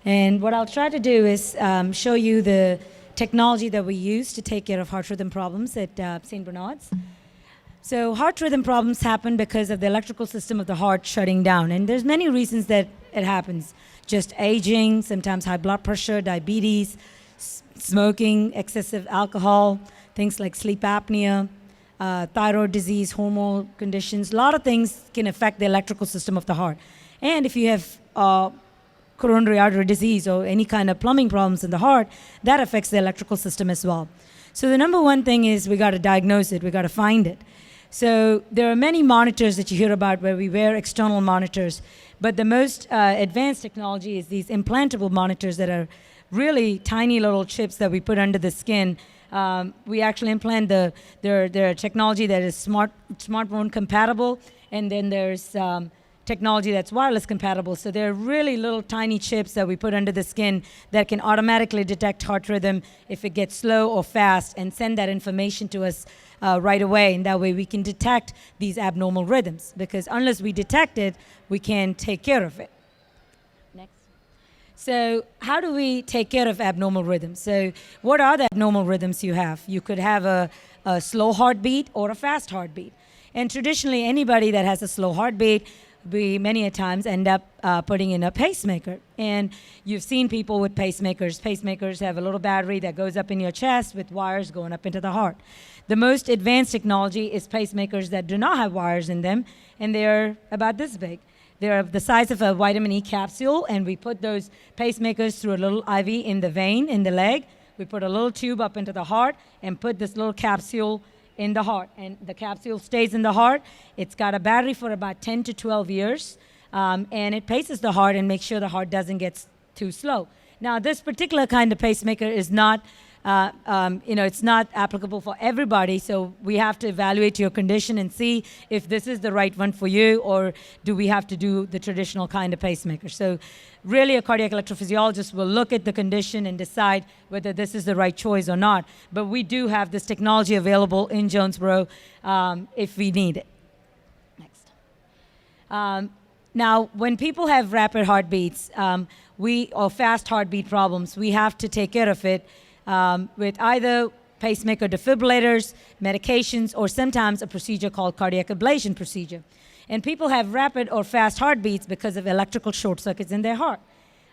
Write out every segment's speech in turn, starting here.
And what I'll try to do is show you the technology that we use to take care of heart rhythm problems at St. Bernard's. So heart rhythm problems happen because of the electrical system of the heart shutting down. And there's many reasons that it happens. Just aging, sometimes high blood pressure, diabetes, smoking, excessive alcohol, things like sleep apnea, thyroid disease, hormonal conditions. A lot of things can affect the electrical system of the heart. And if you have coronary artery disease or any kind of plumbing problems in the heart, that affects the electrical system as well. So the number one thing is we got to diagnose it, we got to find it. So there are many monitors that you hear about where we wear external monitors, but the most advanced technology is these implantable monitors that are really tiny little chips that we put under the skin. We actually implant their technology that is smartphone compatible, and then there's technology that's wireless compatible. So they're really little tiny chips that we put under the skin that can automatically detect heart rhythm if it gets slow or fast and send that information to us right away. And that way we can detect these abnormal rhythms, because unless we detect it, we can't take care of it. Next. So how do we take care of abnormal rhythms? So what are the abnormal rhythms you have? You could have a slow heartbeat or a fast heartbeat. And traditionally, anybody that has a slow heartbeat, we many a times end up putting in a pacemaker. And you've seen people with pacemakers. Pacemakers have a little battery that goes up in your chest with wires going up into the heart. The most advanced technology is pacemakers that do not have wires in them, and they're about this big. They're the size of a vitamin E capsule, and we put those pacemakers through a little IV in the vein, in the leg. We put a little tube up into the heart and put this little capsule in the heart, and the capsule stays in the heart. It's got a battery for about 10 to 12 years, and it paces the heart and makes sure the heart doesn't get too slow. Now, this particular kind of pacemaker is not, it's not applicable for everybody, so we have to evaluate your condition and see if this is the right one for you, or do we have to do the traditional kind of pacemaker. So really, a cardiac electrophysiologist will look at the condition and decide whether this is the right choice or not. But we do have this technology available in Jonesboro if we need it. Next. Now, when people have rapid heartbeats or fast heartbeat problems, we have to take care of it with either pacemaker defibrillators, medications, or sometimes a procedure called cardiac ablation procedure. And people have rapid or fast heartbeats because of electrical short circuits in their heart.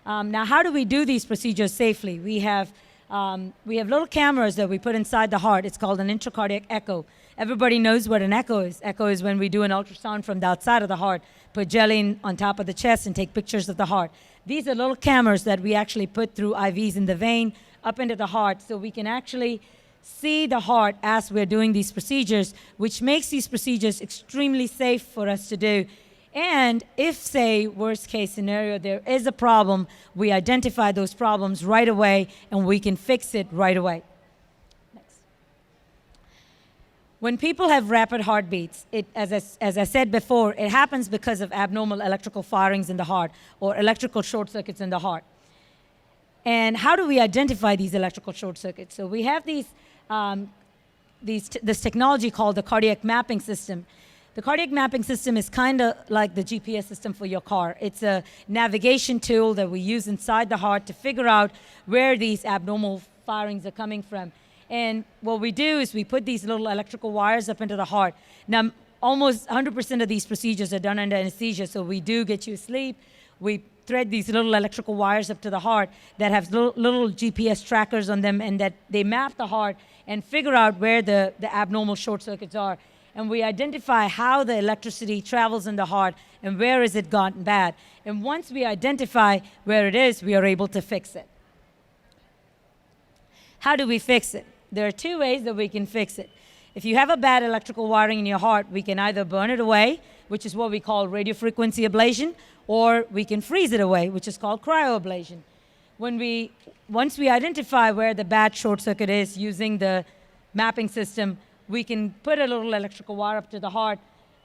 Now, how do we do these procedures safely? We have little cameras that we put inside the heart. It's called an intracardiac echo. Everybody knows what an echo is. Echo is when we do an ultrasound from the outside of the heart, put jelly on top of the chest and take pictures of the heart. These are little cameras that we actually put through IVs in the vein up into the heart, so we can actually see the heart as we're doing these procedures, which makes these procedures extremely safe for us to do. And if, say, worst case scenario, there is a problem, we identify those problems right away and we can fix it right away. Next. When people have rapid heartbeats, as I said before, it happens because of abnormal electrical firings in the heart or electrical short circuits in the heart. And how do we identify these electrical short circuits? So we have this technology called the cardiac mapping system. The cardiac mapping system is kind of like the GPS system for your car. It's a navigation tool that we use inside the heart to figure out where these abnormal firings are coming from. And what we do is we put these little electrical wires up into the heart. Now, almost 100% of these procedures are done under anesthesia, so we do get you asleep. We thread these little electrical wires up to the heart that have little GPS trackers on them, and that they map the heart and figure out where the abnormal short circuits are. And we identify how the electricity travels in the heart and where has it gotten bad. And once we identify where it is, we are able to fix it. How do we fix it? There are two ways that we can fix it. If you have a bad electrical wiring in your heart, we can either burn it away, which is what we call radiofrequency ablation, or we can freeze it away, which is called cryoablation. Once we identify where the bad short circuit is using the mapping system, we can put a little electrical wire up to the heart,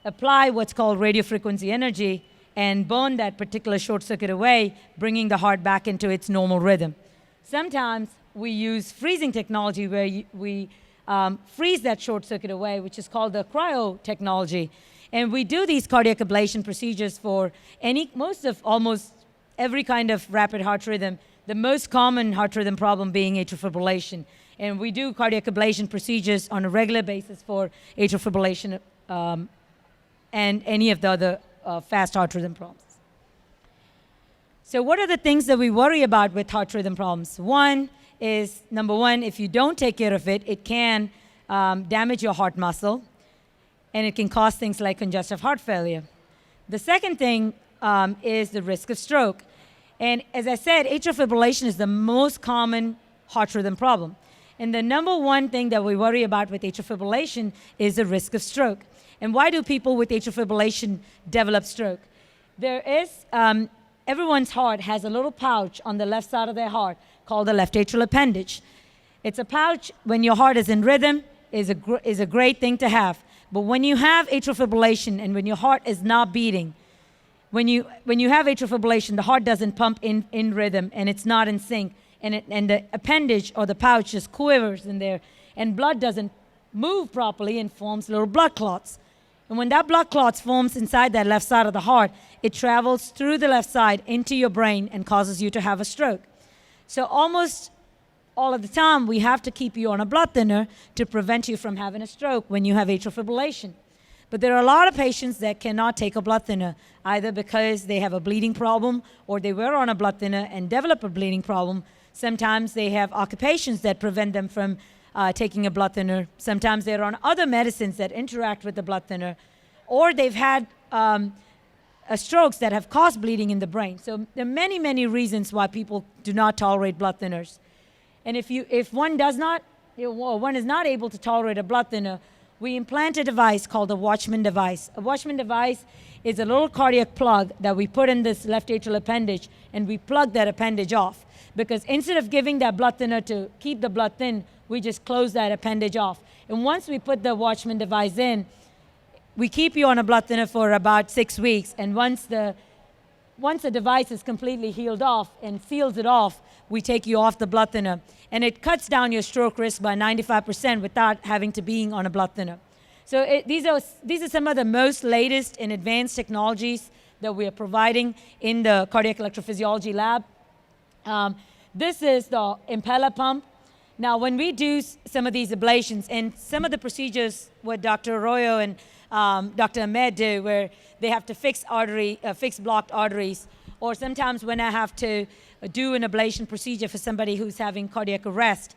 apply what's called radiofrequency energy, and burn that particular short circuit away, bringing the heart back into its normal rhythm. Sometimes we use freezing technology where we freeze that short circuit away, which is called the cryo technology. And we do these cardiac ablation procedures for almost every kind of rapid heart rhythm, the most common heart rhythm problem being atrial fibrillation. And we do cardiac ablation procedures on a regular basis for atrial fibrillation and any of the other fast heart rhythm problems. So what are the things that we worry about with heart rhythm problems? Number one, if you don't take care of it, it can damage your heart muscle, and it can cause things like congestive heart failure. The second thing is the risk of stroke. And as I said, atrial fibrillation is the most common heart rhythm problem. And the number one thing that we worry about with atrial fibrillation is the risk of stroke. And why do people with atrial fibrillation develop stroke? Everyone's heart has a little pouch on the left side of their heart called the left atrial appendage. It's a pouch when your heart is in rhythm, is a great thing to have. But when you have atrial fibrillation and when your heart is not beating, when you have atrial fibrillation, the heart doesn't pump in rhythm and it's not in sync. And the appendage or the pouch just quivers in there, and blood doesn't move properly and forms little blood clots. And when that blood clots forms inside that left side of the heart, it travels through the left side into your brain and causes you to have a stroke. So almost all of the time, we have to keep you on a blood thinner to prevent you from having a stroke when you have atrial fibrillation. But there are a lot of patients that cannot take a blood thinner, either because they have a bleeding problem or they were on a blood thinner and develop a bleeding problem. Sometimes they have occupations that prevent them from taking a blood thinner. Sometimes they're on other medicines that interact with the blood thinner, or they've had strokes that have caused bleeding in the brain. So there are many, many reasons why people do not tolerate blood thinners. And if one is not able to tolerate a blood thinner, we implant a device called a Watchman Device. A Watchman Device is a little cardiac plug that we put in this left atrial appendage, and we plug that appendage off. Because instead of giving that blood thinner to keep the blood thin, we just close that appendage off. And once we put the Watchman Device in, we keep you on a blood thinner for about 6 weeks. And once the device is completely healed off and seals it off, we take you off the blood thinner. And it cuts down your stroke risk by 95% without having to being on a blood thinner. So these are some of the most latest and advanced technologies that we are providing in the cardiac electrophysiology lab. This is the Impella pump. Now, when we do some of these ablations and some of the procedures what Dr. Arroyo and Dr. Ahmed do, where they have to fix blocked arteries, or sometimes when I have to do an ablation procedure for somebody who's having cardiac arrest,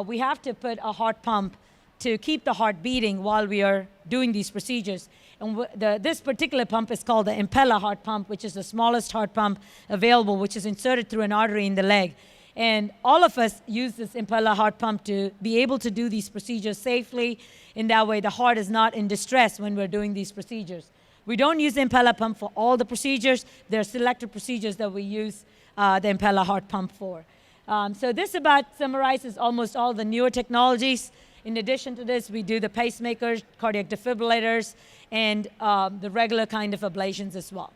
we have to put a heart pump to keep the heart beating while we are doing these procedures. And this particular pump is called the Impella heart pump, which is the smallest heart pump available, which is inserted through an artery in the leg. And all of us use this Impella heart pump to be able to do these procedures safely. In that way, the heart is not in distress when we're doing these procedures. We don't use the Impella pump for all the procedures. There are selected procedures that we use the Impella heart pump for. So this about summarizes almost all the newer technologies. In addition to this, we do the pacemakers, cardiac defibrillators, and the regular kind of ablations as well.